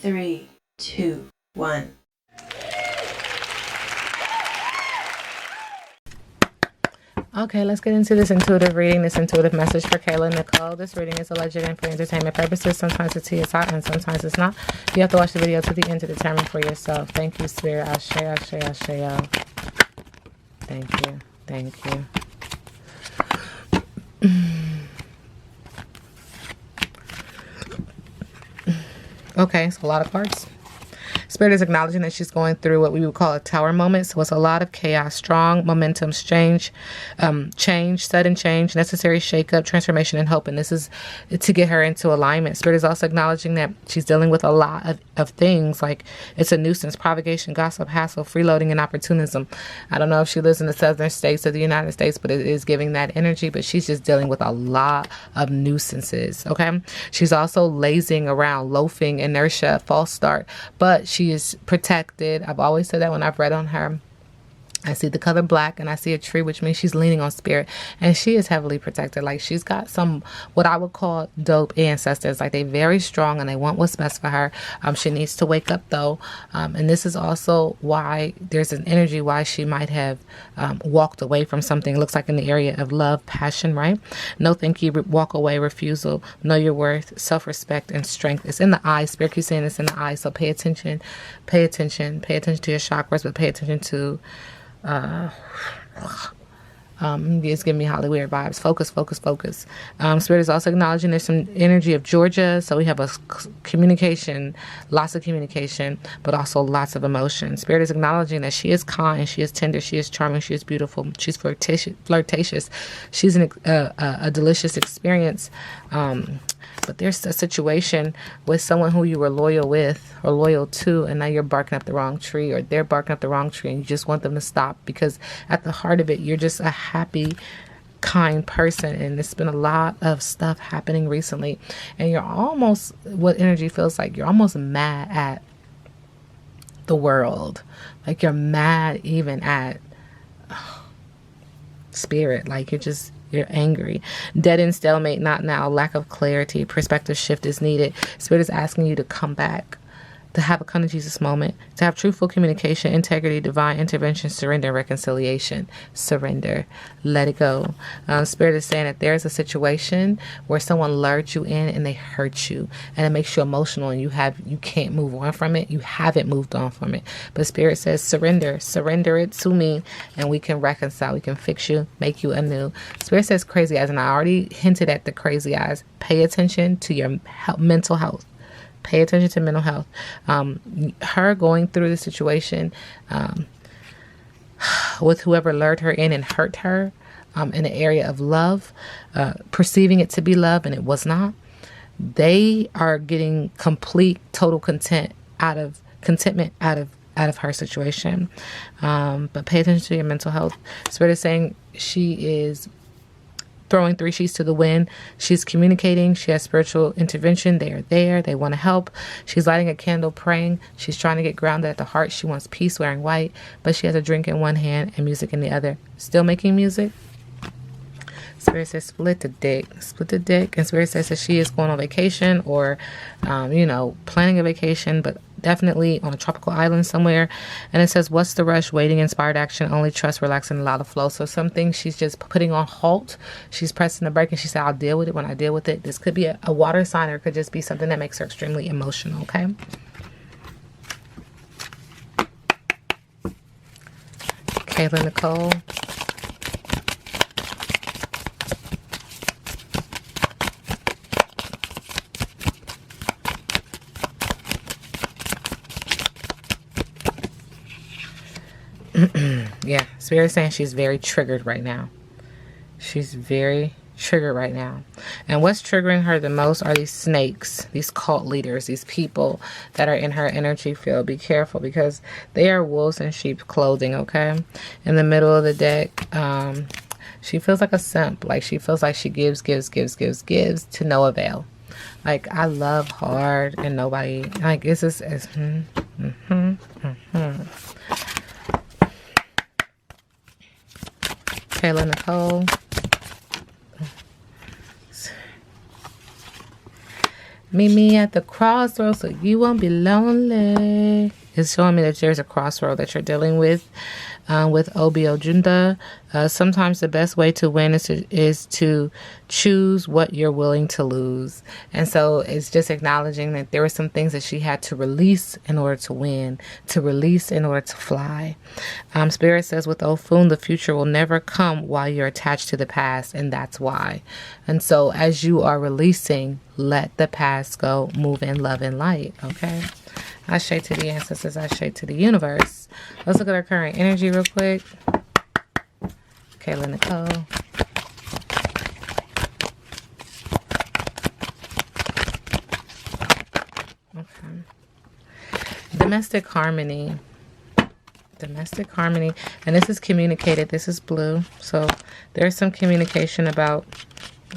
3, 2, 1. Okay, let's get into this intuitive reading, this intuitive message for Kayla and Nicole. This reading is alleged and for entertainment purposes. Sometimes the tea is hot and sometimes it's not. You have to watch the video to the end to determine for yourself. Thank you, Spirit. Ashe, ashe, ashe, yo. Thank you. Thank you. Okay, so a lot of cards. Spirit is acknowledging that she's going through what we would call a tower moment. So it's a lot of chaos, strong momentum, change, sudden change, necessary shakeup, transformation, and hope. And this is to get her into alignment. Spirit is also acknowledging that she's dealing with a lot of things, like it's a nuisance, provocation, gossip, hassle, freeloading, and opportunism. I don't know if she lives in the southern states of the United States, but it is giving that energy. But she's just dealing with a lot of nuisances, okay? She's also lazing around, loafing, inertia, false start. But she is protected. I've always said that when I've read on her. I see the color black and I see a tree, which means she's leaning on spirit, and she is heavily protected. Like she's got some, what I would call dope ancestors. Like they're very strong and they want what's best for her. She needs to wake up though. And this is also why there's an energy why she might have walked away from something. It looks like in the area of love, passion, right? No thank you, walk away, refusal, know your worth, self-respect, and strength. It's in the eyes. Spirit keeps saying it's in the eyes. So pay attention to your chakras, but pay attention to it's giving me Holly weird vibes. Focus. Spirit is also acknowledging there's some energy of Georgia. So we have a communication, lots of communication, but also lots of emotion. Spirit is acknowledging that she is kind, she is tender, she is charming, she is beautiful, she's flirtatious. She's a delicious experience. But there's a situation with someone who you were loyal with or loyal to, and now you're barking up the wrong tree, or they're barking up the wrong tree, and you just want them to stop, because at the heart of it, you're just a happy, kind person. And there's been a lot of stuff happening recently, and you're almost, what energy feels like, you're almost mad at the world. Like you're mad even at spirit. Like you're angry. Dead end, stalemate, not now, lack of clarity, perspective shift is needed. Spirit is asking you to come back, to have a come to Jesus moment, to have truthful communication, integrity, divine intervention, surrender, reconciliation. Surrender. Let it go. Spirit is saying that there's a situation where someone lured you in and they hurt you, and it makes you emotional, and you can't move on from it. You haven't moved on from it. But Spirit says surrender it to me, and we can reconcile. We can fix you, make you anew. Spirit says crazy eyes, and I already hinted at the crazy eyes. Pay attention to your mental health. Pay attention to mental health. Her going through the situation with whoever lured her in and hurt her in the area of love, perceiving it to be love and it was not. They are getting complete, total contentment out of her situation. But pay attention to your mental health. Spirit is saying she is throwing 3 sheets to the wind. She's communicating. She has spiritual intervention. They are there. They want to help. She's lighting a candle, praying. She's trying to get grounded at the heart. She wants peace, wearing white, but she has a drink in one hand and music in the other. Still making music. Spirit says split the dick. And Spirit says that she is going on vacation, or planning a vacation, but definitely on a tropical island somewhere. And it says, what's the rush? Waiting, inspired action, only trust, relax, and allow the flow. So some things she's just putting on halt. She's pressing the brake, and she said, I'll deal with it when I deal with it. This could be a water sign, or it could just be something that makes her extremely emotional, okay? Kayla, Nicole. Yeah, Spirit saying she's very triggered right now. She's very triggered right now. And what's triggering her the most are these snakes, these cult leaders, these people that are in her energy field. Be careful, because they are wolves in sheep's clothing, okay? In the middle of the deck, she feels like a simp. Like she feels like she gives to no avail. Like, I love hard and nobody, like, it's just, Kayla, Nicole. Meet me at the crossroads so you won't be lonely. It's showing me that there's a crossroad that you're dealing with Obi Ojunda. Sometimes the best way to win is to choose what you're willing to lose. And so it's just acknowledging that there were some things that she had to release in order to win, to release in order to fly. Spirit says with Ofun, the future will never come while you're attached to the past, and that's why. And so as you are releasing, let the past go, move in love and light, okay? Ashe to the ancestors, Ashe to the universe. Let's look at our current energy real quick. Kayla, Nicole. Okay. Domestic harmony. Domestic harmony. And this is communicated. This is blue. So there's some communication about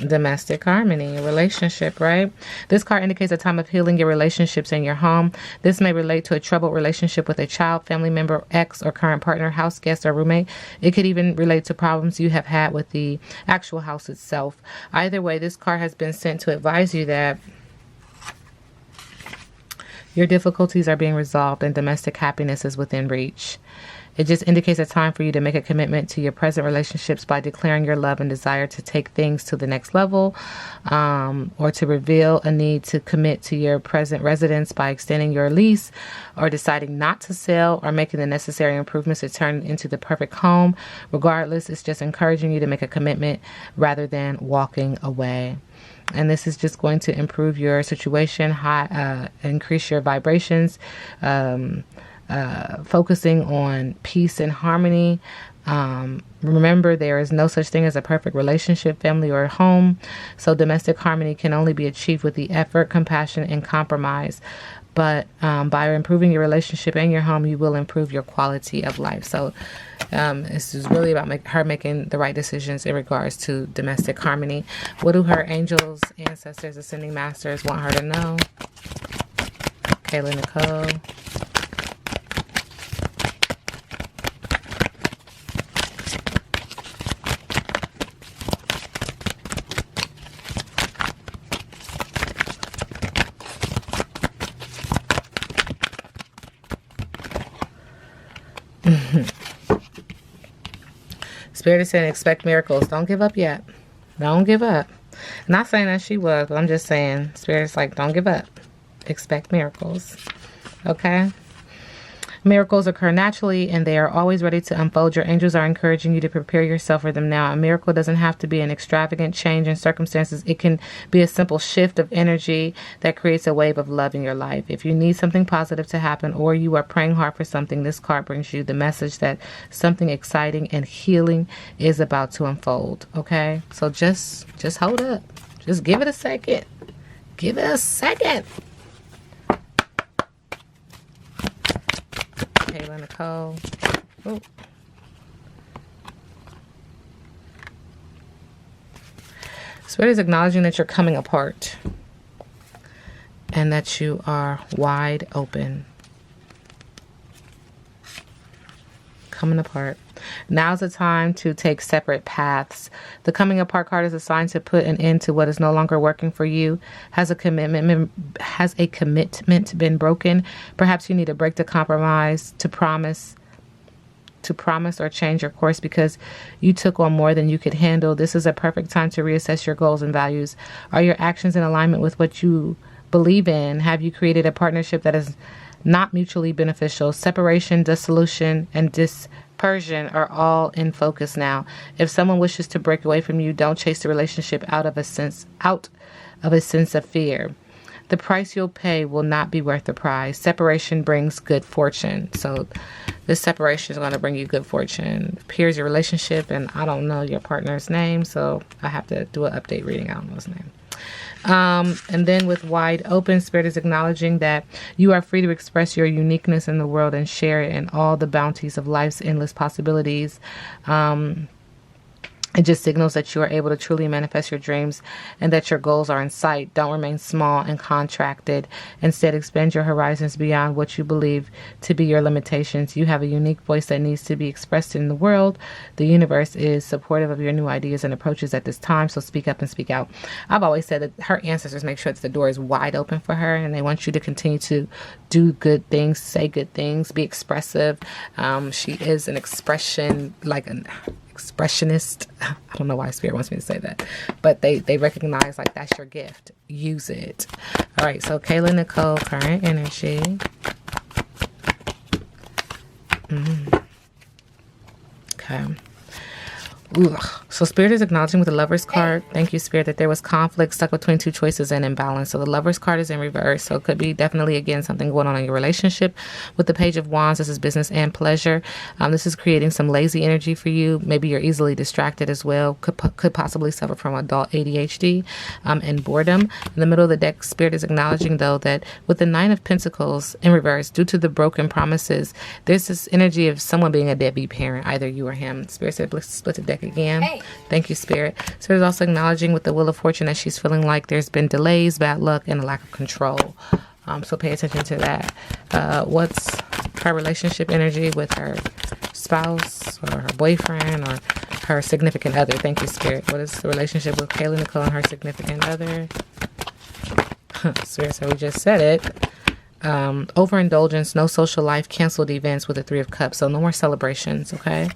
domestic harmony, a relationship, right? This card indicates a time of healing your relationships in your home. This may relate to a troubled relationship with a child, family member, ex or current partner, house guest, or roommate. It could even relate to problems you have had with the actual house itself. Either way, this card has been sent to advise you that your difficulties are being resolved and domestic happiness is within reach. It just indicates a time for you to make a commitment to your present relationships by declaring your love and desire to take things to the next level, or to reveal a need to commit to your present residence by extending your lease, or deciding not to sell, or making the necessary improvements to turn into the perfect home. Regardless, it's just encouraging you to make a commitment rather than walking away. And this is just going to improve your situation, increase your vibrations, focusing on peace and harmony. Remember, there is no such thing as a perfect relationship, family, or home. So domestic harmony can only be achieved with the effort, compassion, and compromise. But by improving your relationship and your home, you will improve your quality of life. So this is really about her making the right decisions in regards to domestic harmony. What do her angels, ancestors, ascending masters want her to know? Kayla, Nicole. Spirit is saying expect miracles. Don't give up yet. Don't give up. Not saying that she was, but I'm just saying Spirit's like, don't give up. Expect miracles. Okay? Miracles occur naturally and they are always ready to unfold. Your angels are encouraging you to prepare yourself for them now. A miracle doesn't have to be an extravagant change in circumstances. It can be a simple shift of energy that creates a wave of love in your life. If you need something positive to happen or you are praying hard for something, this card brings you the message that something exciting and healing is about to unfold. Okay? So just hold up. Just give it a second. Give it a second. Kayla, Nicole. Oh. Spirit is acknowledging that you're coming apart and that you are wide open. Coming apart. Now's the time to take separate paths. The coming apart card is assigned to put an end to what is no longer working for you. Has a commitment been broken? Perhaps you need to break the compromise to promise or change your course because you took on more than you could handle. This is a perfect time to reassess your goals and values. Are your actions in alignment with what you believe in? Have you created a partnership that is not mutually beneficial? Separation, dissolution, and dispersion are all in focus now. If someone wishes to break away from you, don't chase the relationship out of a sense of fear. The price you'll pay will not be worth the prize. Separation brings good fortune. So this separation is going to bring you good fortune. Here's your relationship, and I don't know your partner's name, so I have to do an update reading. I don't know his name. And then with wide open, Spirit is acknowledging that you are free to express your uniqueness in the world and share it in all the bounties of life's endless possibilities. It just signals that you are able to truly manifest your dreams and that your goals are in sight. Don't remain small and contracted. Instead, expand your horizons beyond what you believe to be your limitations. You have a unique voice that needs to be expressed in the world. The universe is supportive of your new ideas and approaches at this time, so speak up and speak out. I've always said that her ancestors make sure that the door is wide open for her, and they want you to continue to do good things, say good things, be expressive. She is an expression, like an expressionist. I don't know why Spirit wants me to say that, but they recognize like that's your gift. Use it. All right, so Kayla Nicole, current energy. Okay. Ugh. So Spirit is acknowledging with the Lover's card. Thank you, Spirit, that there was conflict stuck between two choices and imbalance. So the Lover's card is in reverse. So it could be definitely, again, something going on in your relationship. With the Page of Wands, this is business and pleasure. This is creating some lazy energy for you. Maybe you're easily distracted as well. Could possibly suffer from adult ADHD and boredom. In the middle of the deck, Spirit is acknowledging, though, that with the Nine of Pentacles in reverse, due to the broken promises, there's this energy of someone being a deadbeat parent, either you or him. Spirit said, let's split the deck again. Hey. Thank you, Spirit. So there's also acknowledging with the Wheel of Fortune that she's feeling like there's been delays, bad luck, and a lack of control. So pay attention to that. What's her relationship energy with her spouse or her boyfriend or her significant other? Thank you, Spirit. What is the relationship with Kayla Nicole and her significant other? Spirit, so we just said it. Overindulgence, no social life, canceled events with the Three of Cups. So no more celebrations, okay?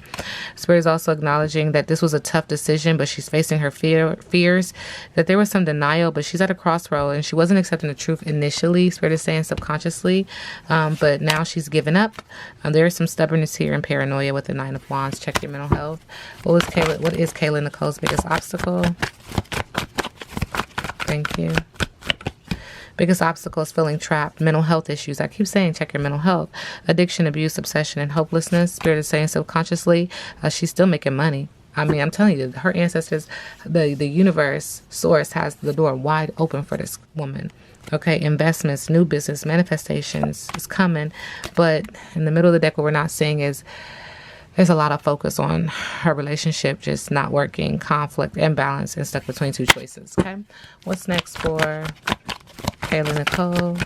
Spirit is also acknowledging that this was a tough decision, but she's facing her fears, that there was some denial, but she's at a crossroad and she wasn't accepting the truth initially. Spirit is saying subconsciously, but now she's given up. There is some stubbornness here and paranoia with the Nine of Wands. Check your mental health. What is Kayla Nicole's biggest obstacle? Thank you. Biggest obstacle is feeling trapped. Mental health issues. I keep saying check your mental health. Addiction, abuse, obsession, and hopelessness. Spirit is saying subconsciously she's still making money. I mean, I'm telling you, her ancestors, the universe, source has the door wide open for this woman. Okay, investments, new business, manifestations is coming. But in the middle of the deck, what we're not seeing is there's a lot of focus on her relationship just not working, conflict, imbalance, and stuck between two choices. Okay, what's next for Kayla Nicole?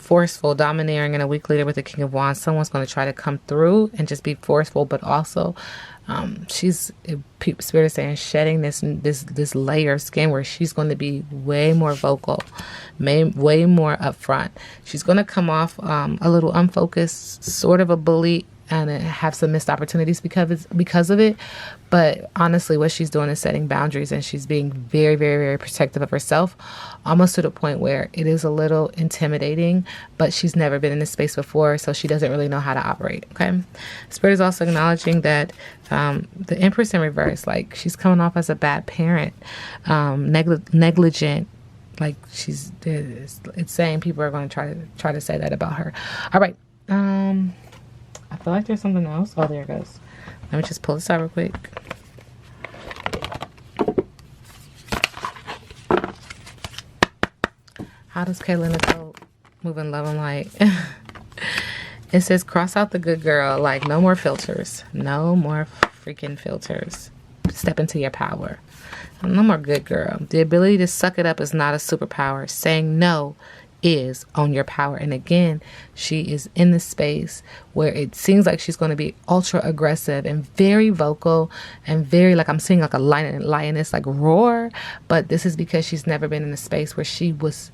Forceful, domineering, and a weak leader with the King of Wands. Someone's going to try to come through and just be forceful, but also Spirit is saying shedding this layer of skin where she's going to be way more vocal, way more upfront. She's going to come off a little unfocused, sort of a bully, and have some missed opportunities because of it. But honestly, what she's doing is setting boundaries, and she's being very, very, very protective of herself, almost to the point where it is a little intimidating, but she's never been in this space before, so she doesn't really know how to operate. Okay. Spirit is also acknowledging that the Empress in reverse, like she's coming off as a bad parent, negligent. Like it's saying people are going to try to say that about her. All right. I feel like there's something else. Oh, there it goes. Let me just pull this out real quick. How does Kayla Nicole move in love and light? It says cross out the good girl. Like no more filters. No more freaking filters. Step into your power. No more good girl. The ability to suck it up is not a superpower. Saying no is on your power. And again, she is in the space where it seems like she's going to be ultra aggressive and very vocal and very, like I'm seeing like a lioness like roar, but this is because she's never been in a space where she was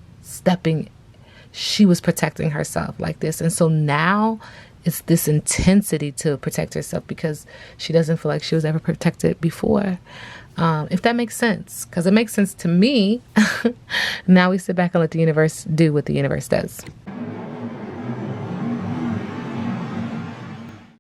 protecting herself like this. And so now it's this intensity to protect herself because she doesn't feel like she was ever protected before. If that makes sense, because it makes sense to me. Now we sit back and let the universe do what the universe does.